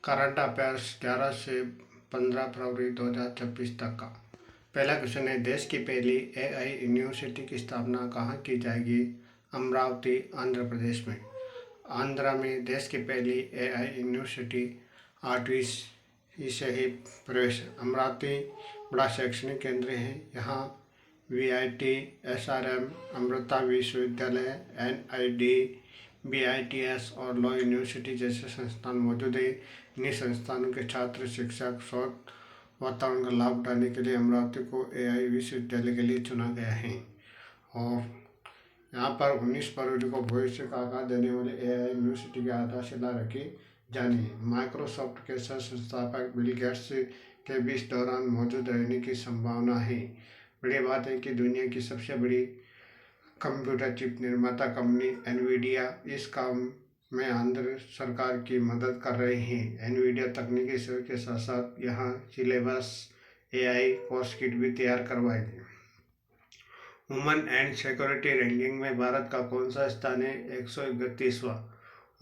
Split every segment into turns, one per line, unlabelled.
Current affairs 11 से 15 फरवरी 2026 तक का। पहला क्वेश्चन है, देश की पहली एआई यूनिवर्सिटी की स्थापना कहाँ की जाएगी? अमरावती, आंध्र प्रदेश में। आंध्र में देश की पहली एआई यूनिवर्सिटी 8वीं से ही प्रवेश। अमरावती बड़ा शैक्षणिक केंद्र है। यहाँ वीआईटी, एसआरएम, अमृता विश्वविद्यालय, एनआईडी, बीआईटीएस और लॉ यूनिवर्सिटी जैसे संस्थान मौजूद है। इन्हीं संस्थानों के छात्र, शिक्षक, शोध वातावरण का लाभ उठाने के लिए अमरावती को एआई विश्वविद्यालय के लिए चुना गया है। और यहाँ पर 19 फरवरी को भविष्य का आकार देने वाले एआई यूनिवर्सिटी की आधारशिला रखी जानी है। माइक्रोसॉफ्ट के सह संस्थापक बिल गेट्स के भी इस दौरान मौजूद रहने की संभावना है। बड़ी बात है कि दुनिया की सबसे बड़ी कंप्यूटर चिप निर्माता कंपनी एनवीडिया इस काम में आंध्र सरकार की मदद कर रही है। एनवीडिया तकनीकी सेवा के साथ साथ यहाँ सिलेबस, एआई कोर्स किट भी तैयार करवाएगी। वुमेन एंड सिक्योरिटी रैंकिंग में भारत का कौन सा स्थान है? 131वां।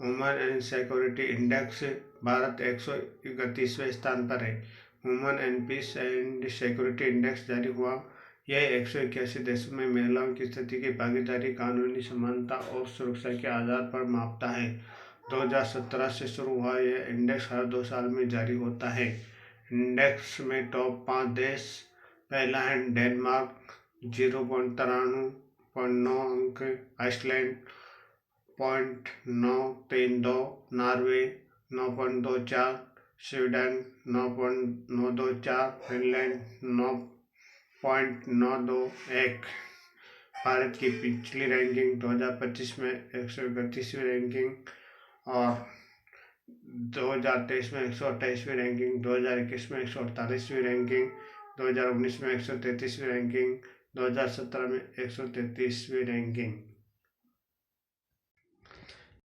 Women and security index Bharat 131वें स्थान पर है। Women and peace and security index जारी हुआ। यह 181 देशों में महिलाओं की स्थिति की भागीदारी, कानूनी समानता और सुरक्षा के आधार पर मापता है। 2017 से शुरू हुआ यह इंडेक्स हर 2 साल में जारी होता है। इंडेक्स में टॉप 5 देश। पहला है डेनमार्क 0.93.9 अंक, Iceland 0.932, Norway 9.24, Sweden 9.924, Finland 9.921। Bharat की पिछली रैंकिंग 2025 में 131वीं रैंकिंग और 2023 में 128वीं रैंकिंग, 2021 में 148वीं रैंकिंग, 2019 में 133वीं रैंकिंग, 2017 में 133वीं रैंकिंग।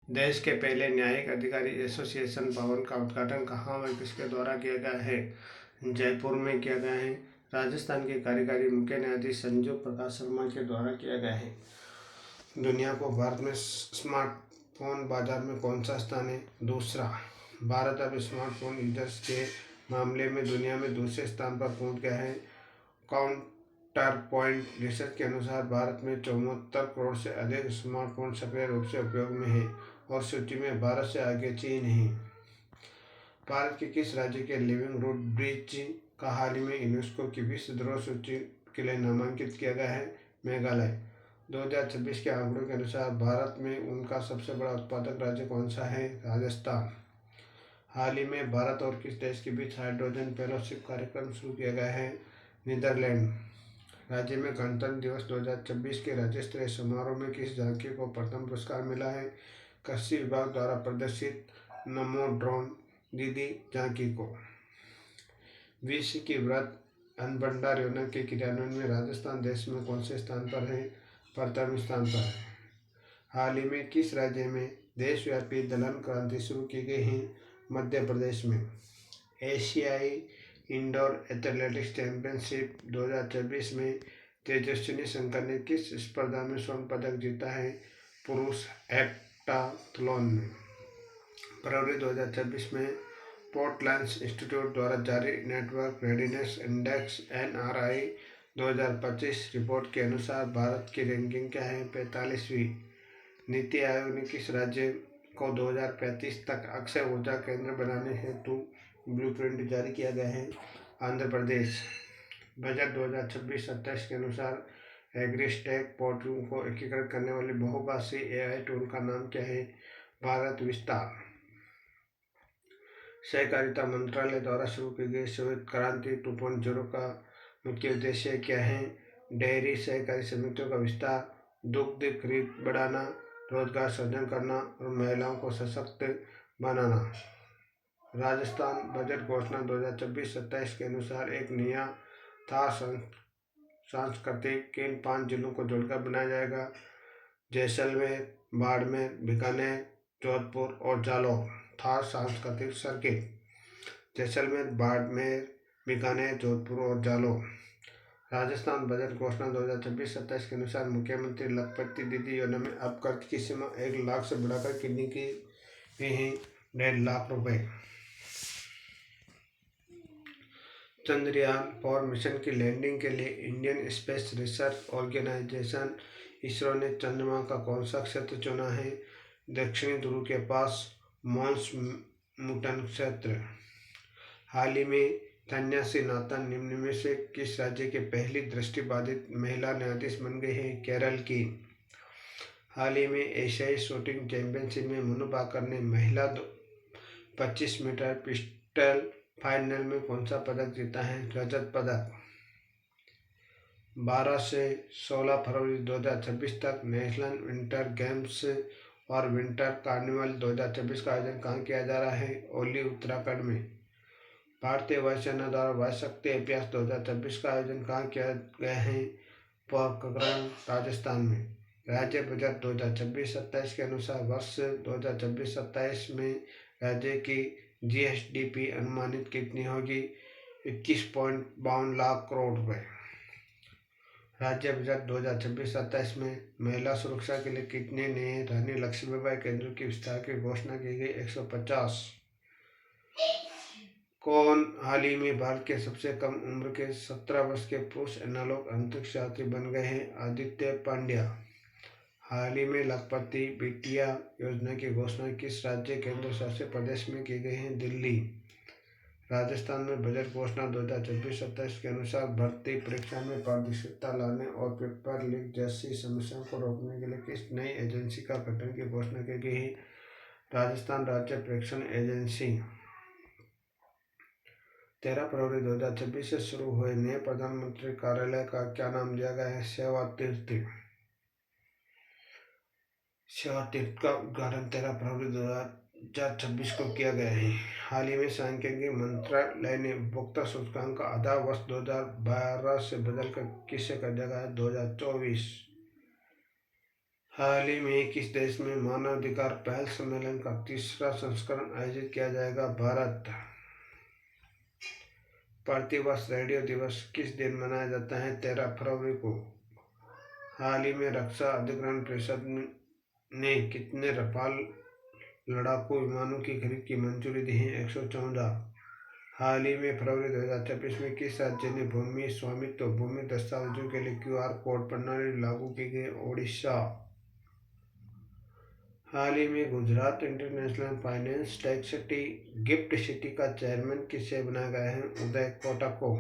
देश के पहले न्यायिक अधिकारी एसोसिएशन भवन का उद्घाटन कहाँ व किसके द्वारा किया गया है? जयपुर में किया गया है। राजस्थान के कार्यकारी मुख्य न्यायाधीश संजीव प्रकाश शर्मा के द्वारा किया गया है। दुनिया को भारत में स्मार्टफोन बाजार में कौन सा स्थान है? दूसरा। भारत अब स्मार्टफोन यूजर्स के मामले में दुनिया में दूसरे स्थान पर पहुंच गया है। काउंटर पॉइंट रिसर्च के अनुसार भारत में 74 करोड़ से अधिक स्मार्टफोन सक्रिय रूप से उपयोग में है और सूची में भारत से आगे चीन है। भारत के किस राज्य के लिविंग रूट ब्रिज का हाल ही में यूनेस्को की विश्व धरोहर सूची के लिए नामांकित किया गया है? मेघालय। 2026 के आंकड़ों के अनुसार भारत में उनका सबसे बड़ा उत्पादक राज्य कौन सा है? राजस्थान। हाल ही में भारत और किस देश के बीच हाइड्रोजन फेलोशिप कार्यक्रम शुरू किया गया है? नीदरलैंड। राज्य में गणतंत्र दिवस 2026 के राज्य स्तरीय समारोह में किस झांकी को प्रथम पुरस्कार मिला है? कृषि विभाग द्वारा प्रदर्शित नमो ड्रोन दीदी झांकी को। विश्व की वृहद अन्नभंडार योजना के क्रियान्वयन में राजस्थान देश में कौन से स्थान पर है? प्रथम स्थान पर है। हाल ही में किस राज्य में देशव्यापी दलहन क्रांति शुरू की गई है? मध्य प्रदेश में। एशियाई इंडोर एथलेटिक्स चैंपियनशिप 2024 में तेजस्विनी शंकर ने किस स्पर्धा में स्वर्ण पदक जीता है? पुरुष हेप्टाथलॉन में। फरवरी 2024 में पोर्टलैंड इंस्टीट्यूट द्वारा जारी network readiness index NRI 2025 report के अनुसार भारत की रैंकिंग क्या है? 45वीं। नीति आयोग ने किस राज्य को 2035 तक अक्षय ऊर्जा केंद्र बनाने हेतु ब्लूप्रिंट जारी किया गया है? आंध्र प्रदेश। बजट 2026-27 के अनुसार एग्रीस्टैक पोर्टल को एकीकृत करने वाले बहुभाषी AI टूल का नाम क्या है? भारत विस्तार। सहकारिता मंत्रालय द्वारा शुरू की गई श्वेत क्रांति 2.0 का मुख्य उद्देश्य क्या है? डेयरी सहकारी समितियों का विस्तार, दुग्ध खरीद बढ़ाना, रोजगार सृजन करना और महिलाओं को सशक्त बनाना। राजस्थान बजट घोषणा 2026-27 के अनुसार एक नया था सांस्कृतिक किन 5 जिलों को जोड़कर बनाया जाएगा? जैसलमेर, बाड़मेर, बीकानेर, जोधपुर और जालौर। था सांस्कृतिक सर्किट। जैसलमेर, बाड़मेर, बीकानेर, जोधपुर और जालौर। राजस्थान बजट घोषणा 2026-27 के अनुसार मुख्यमंत्री लखपति दीदी योजना में अब कर्ज की सीमा 1 लाख से बढ़ाकर कितनी की गई है? 1.5 लाख रुपए। चंद्रयान-4 मिशन की लैंडिंग के लिए Indian Space Research Organisation ISRO ने चंद्रमा का कौन सा क्षेत्र चुना है? दक्षिणी ध्रुव के पास मॉन्स मुटन क्षेत्र। हाल ही में तन्या सिन्हा निम्न में से किस राज्य की पहली दृष्टिबाधित महिला न्यायाधीश बन गई है? केरल की। हाल ही में एशियाई शूटिंग चैंपियनशिप में मनु भाकर ने महिला 25 मीटर पिस्टल फाइनल में कौन सा पदक जीता है? रजत पदक। 12 से 16 फरवरी 2026 तक नेशनल विंटर गेम्स और विंटर कार्निवल 2026 का आयोजन कहाँ किया जा रहा है? ओली, उत्तराखंड में। भारतीय वायुसेना द्वारा वायु शक्ति अभ्यास 2026 का आयोजन कहाँ किया गया है? पोखरण, राजस्थान में। राज्य बजट 2026-27 के अनुसार वर्ष 2026-27 में राज्य की जीएसडीपी अनुमानित कितनी होगी? 21.52 लाख करोड़ रुपए। राज्य बजट 2026-27 में महिला सुरक्षा के लिए कितने नए रानी लक्ष्मीबाई केंद्रों की विस्तार की घोषणा की गई? 150। कौन हाल ही में भारत के सबसे कम उम्र के 17 वर्ष के पुरुष एनालॉग अंतरिक्ष यात्री बन गए हैं? आदित्य पांड्या। हाल ही में लखपति बिटिया योजना की घोषणा किस राज्य केंद्र शासित प्रदेश में की गई है? दिल्ली। राजस्थान में बजट घोषणा 2026-27 के अनुसार भर्ती परीक्षा में पारदर्शिता लाने और पेपर लीक जैसी समस्याओं को रोकने के लिए किस नई एजेंसी का गठन की घोषणा की गई है? राजस्थान राज्य परीक्षण एजेंसी। 13 फरवरी 2026 से शुरू हुए नए प्रधानमंत्री कार्यालय का क्या नाम दिया गया है? सेवा तीर्थ। सेवा तीर्थ का उद्घाटन 13 फरवरी 2026 को किया गया है। हाल ही में सांख्यिकी मंत्रालय ने उपभोक्ता सूचकांक का आधा वर्ष 2012 से बदलकर किसे कर दिया गया है? 2024। हाल ही में किस देश में मानवाधिकार पहल सम्मेलन का तीसरा संस्करण आयोजित किया जाएगा? भारत। प्रतिवर्ष रेडियो दिवस किस दिन मनाया जाता है? 13 फरवरी को। हाल ही में रक्षा अधिग्रहण परिषद ने कितने रफाल लड़ाकू विमानों की खरीद की मंजूरी दी है? 114। हाल ही में फरवरी 2026 में किस राज्य ने भूमि स्वामित्व भूमि दस्तावेजों के लिए क्यूआर कोड प्रणाली लागू की गई? ओडिशा। हाल ही में Gujarat international finance tech city gift city का चेयरमैन किसे बनाया गया है? उदय कोटक को।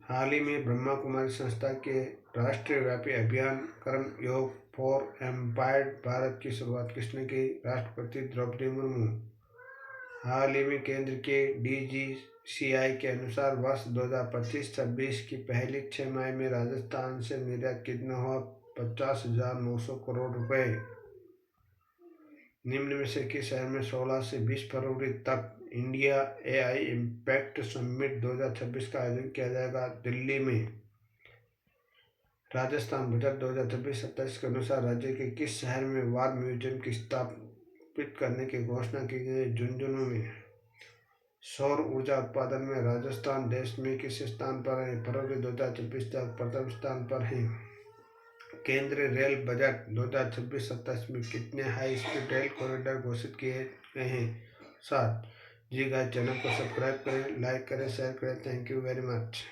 हाल ही में ब्रह्मा कुमारी संस्था के राष्ट्रीय व्यापी अभियान कर्म योग फॉर एम्पावर्ड भारत की शुरुआत किसने की? राष्ट्रपति द्रौपदी मुर्मू। हाल ही में केंद्र के डीजीसीआई के अनुसार वर्ष 2025-26 की पहली 6 माह में राजस्थान से निर्यात कितना हुआ? 50,900 करोड़ रुपए। निम्न में से किस शहर में 16 से 20 फरवरी तक इंडिया एआई इम्पैक्ट समिट 2026 का आयोजन किया जाएगा? दिल्ली में। राजस्थान बजट 2026-27 के अनुसार राज्य के किस शहर में वार म्यूजियम की स्थापित करने की घोषणा की गई? झुंझुनू में। सौर ऊर्जा उत्पादन में राजस्थान देश में किस स्थान पर है? फरवरी 2026 तक प्रथम स्थान पर है। केंद्रीय रेल बजट 2026-27 में कितने हाई स्पीड रेल कॉरिडोर घोषित किए गए हैं? 7। जी गाइस, चैनल को सब्सक्राइब करें, लाइक करें, शेयर करें। Thank you very much.